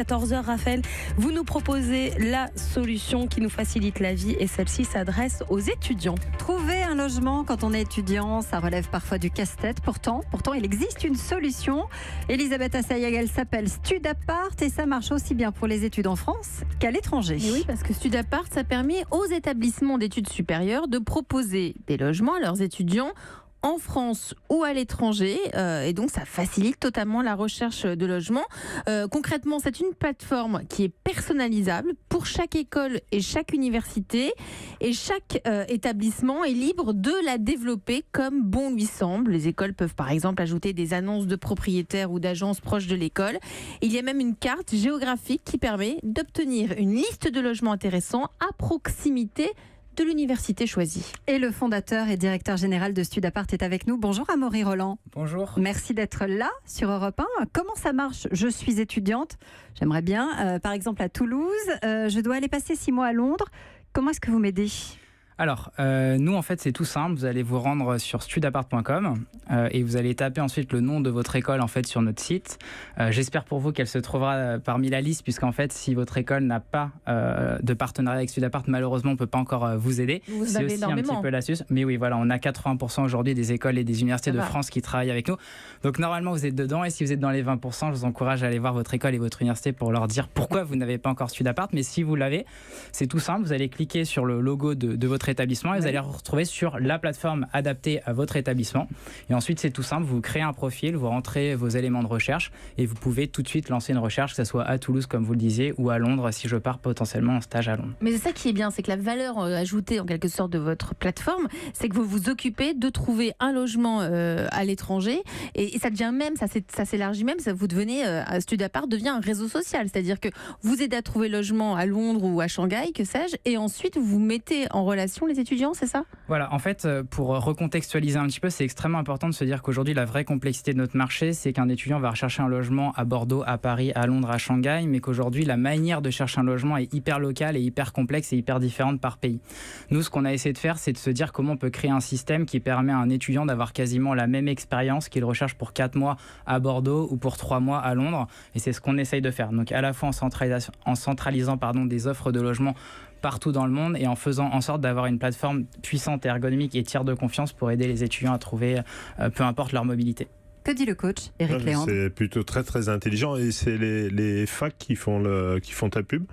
14h, Raphaël, vous nous proposez la solution qui nous facilite la vie et celle-ci s'adresse aux étudiants. Trouver un logement quand on est étudiant, ça relève parfois du casse-tête. Pourtant, il existe une solution. Elisabeth Assayag, elle s'appelle Studapart et ça marche aussi bien pour les études en France qu'à l'étranger. Et oui, parce que Studapart, ça permet aux établissements d'études supérieures de proposer des logements à leurs étudiants en France ou à l'étranger, et donc ça facilite totalement la recherche de logement. Concrètement, c'est une plateforme qui est personnalisable pour chaque école et chaque université, et chaque établissement est libre de la développer comme bon lui semble. Les écoles peuvent par exemple ajouter des annonces de propriétaires ou d'agences proches de l'école. Il y a même une carte géographique qui permet d'obtenir une liste de logements intéressants à proximité de l'université choisie. Et le fondateur et directeur général de Studapart est avec nous. Bonjour Amaury Roland. Bonjour. Merci d'être là sur Europe 1. Comment ça marche ? Je suis étudiante, j'aimerais bien, par exemple à Toulouse, je dois aller passer 6 mois à Londres. Comment est-ce que vous m'aidez ? Alors, nous, en fait, c'est tout simple. Vous allez vous rendre sur studapart.com et vous allez taper ensuite le nom de votre école en fait sur notre site. J'espère pour vous qu'elle se trouvera parmi la liste, puisqu'en fait, si votre école n'a pas de partenariat avec Studapart, malheureusement, on ne peut pas encore vous aider. C'est aussi un petit peu l'astuce. Mais oui, voilà, on a 80% aujourd'hui des écoles et des universités de France qui travaillent avec nous. Donc, normalement, vous êtes dedans. Et si vous êtes dans les 20%, je vous encourage à aller voir votre école et votre université pour leur dire pourquoi vous n'avez pas encore Studapart. Mais si vous l'avez, c'est tout simple. Vous allez cliquer sur le logo de votre établissement et vous allez vous retrouver sur la plateforme adaptée à votre établissement. Et ensuite, c'est tout simple, vous créez un profil, vous rentrez vos éléments de recherche et vous pouvez tout de suite lancer une recherche, que ce soit à Toulouse, comme vous le disiez, ou à Londres, si je pars potentiellement en stage à Londres. Mais c'est ça qui est bien, c'est que la valeur ajoutée en quelque sorte de votre plateforme, c'est que vous vous occupez de trouver un logement à l'étranger et ça devient même, ça s'élargit même, vous devenez, Studapart devient un réseau social, c'est-à-dire que vous aidez à trouver logement à Londres ou à Shanghai, que sais-je, et ensuite vous mettez en relation les étudiants, c'est ça ? Voilà, en fait, pour recontextualiser un petit peu, c'est extrêmement important de se dire qu'aujourd'hui, la vraie complexité de notre marché, c'est qu'un étudiant va rechercher un logement à Bordeaux, à Paris, à Londres, à Shanghai, mais qu'aujourd'hui, la manière de chercher un logement est hyper locale et hyper complexe et hyper différente par pays. Nous, ce qu'on a essayé de faire, c'est de se dire comment on peut créer un système qui permet à un étudiant d'avoir quasiment la même expérience qu'il recherche pour 4 mois à Bordeaux ou pour 3 mois à Londres, et c'est ce qu'on essaye de faire. Donc à la fois en centralisant des offres de logement partout dans le monde et en faisant en sorte d'avoir une plateforme puissante et ergonomique et tiers de confiance pour aider les étudiants à trouver peu importe leur mobilité. Que dit le coach Eric Léandre ? C'est plutôt très très intelligent et c'est les facs qui font ta pub.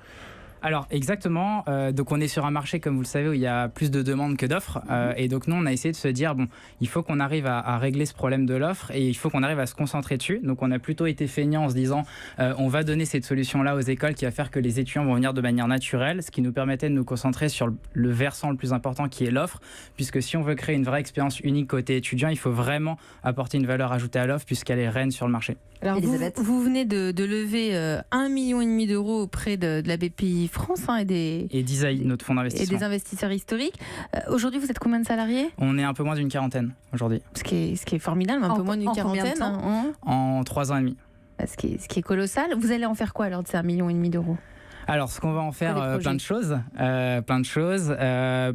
Alors exactement, donc on est sur un marché comme vous le savez où il y a plus de demandes que d'offres et donc nous on a essayé de se dire il faut qu'on arrive à régler ce problème de l'offre et il faut qu'on arrive à se concentrer dessus. Donc on a plutôt été feignant en se disant on va donner cette solution là aux écoles qui va faire que les étudiants vont venir de manière naturelle, ce qui nous permettait de nous concentrer sur le versant le plus important qui est l'offre, puisque si on veut créer une vraie expérience unique côté étudiant, il faut vraiment apporter une valeur ajoutée à l'offre puisqu'elle est reine sur le marché. Alors vous venez de lever 1,5 million d'euros auprès de la BPI France et d'Isaïe, notre fonds d'investissement. Et des investisseurs historiques. Aujourd'hui, vous êtes combien de salariés ? On est un peu moins d'une quarantaine aujourd'hui. Ce qui est formidable, un peu moins d'une quarantaine. En 3 ans et demi. Ce qui est colossal. Vous allez en faire quoi alors de ces 1,5 million d'euros ? Alors, ce qu'on va en faire, plein de choses.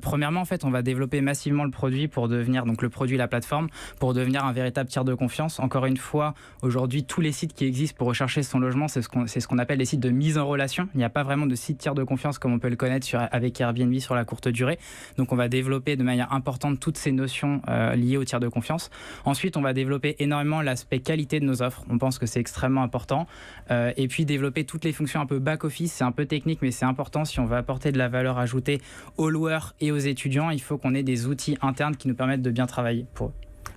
Premièrement, en fait, on va développer massivement le produit pour devenir, donc le produit, la plateforme, pour devenir un véritable tiers de confiance. Encore une fois, aujourd'hui, tous les sites qui existent pour rechercher son logement, c'est ce qu'on appelle les sites de mise en relation. Il n'y a pas vraiment de site tiers de confiance comme on peut le connaître avec Airbnb sur la courte durée. Donc, on va développer de manière importante toutes ces notions liées au tiers de confiance. Ensuite, on va développer énormément l'aspect qualité de nos offres. On pense que c'est extrêmement important. Et puis, développer toutes les fonctions un peu back-office. C'est un peu technique, mais c'est important. Si on veut apporter de la valeur ajoutée aux loueurs et aux étudiants, il faut qu'on ait des outils internes qui nous permettent de bien travailler pour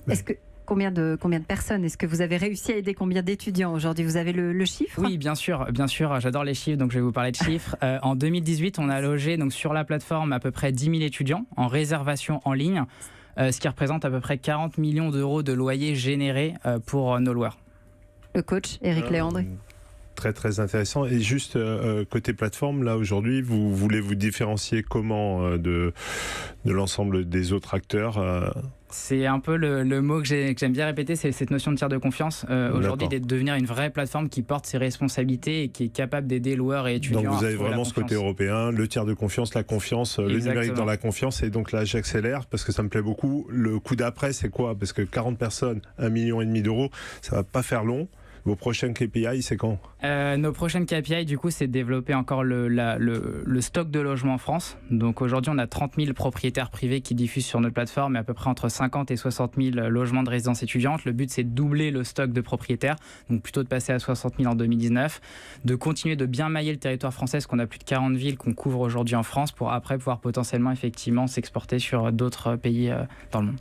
eux. Combien de personnes ? Est-ce que vous avez réussi à aider combien d'étudiants aujourd'hui ? Vous avez le chiffre ? Oui, bien sûr. J'adore les chiffres, donc je vais vous parler de chiffres. En 2018, on a logé donc, sur la plateforme à peu près 10 000 étudiants en réservation en ligne, ce qui représente à peu près 40 millions d'euros de loyers générés pour nos loueurs. Le coach, Eric Léandre. Très très intéressant. Et juste côté plateforme, là aujourd'hui, vous voulez vous différencier comment de l'ensemble des autres acteurs C'est un peu le mot que j'aime bien répéter, c'est cette notion de tiers de confiance. Aujourd'hui, de devenir une vraie plateforme qui porte ses responsabilités et qui est capable d'aider loueurs et étudiants. Donc vous avez vraiment ce côté européen, le tiers de confiance, la confiance, le numérique dans la confiance. Et donc là, j'accélère parce que ça me plaît beaucoup. Le coup d'après, c'est quoi ? Parce que 40 personnes, 1,5 million d'euros, ça va pas faire long. Vos prochains KPI, c'est quand? Nos prochaines KPI, du coup, c'est de développer encore le stock de logements en France. Donc aujourd'hui, on a 30 000 propriétaires privés qui diffusent sur notre plateforme et à peu près entre 50 et 60 000 logements de résidence étudiante. Le but, c'est de doubler le stock de propriétaires, donc plutôt de passer à 60 000 en 2019, de continuer de bien mailler le territoire français, parce qu'on a plus de 40 villes qu'on couvre aujourd'hui en France, pour après pouvoir potentiellement effectivement s'exporter sur d'autres pays dans le monde.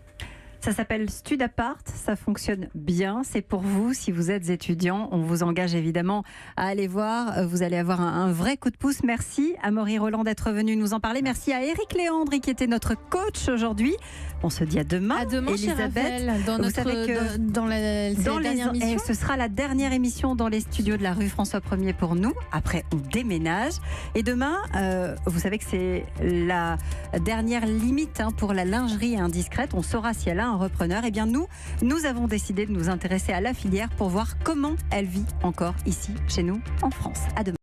Ça s'appelle Studapart, ça fonctionne bien, c'est pour vous. Si vous êtes étudiant, on vous engage évidemment à aller voir. Vous allez avoir un vrai coup de pouce. Merci à Amaury Roland d'être venu nous en parler. Merci à Éric Léandre qui était notre coach aujourd'hui. On se dit à demain. À demain, Elisabeth. Vous savez que dans la dernière émission. Ce sera la dernière émission dans les studios de la rue François 1er pour nous. Après, on déménage. Et demain, vous savez que c'est la dernière limite pour la lingerie indiscrète. On saura si elle a un repreneur. Eh bien, nous avons décidé de nous intéresser à la filière pour voir comment elle vit encore ici, chez nous, en France. À demain.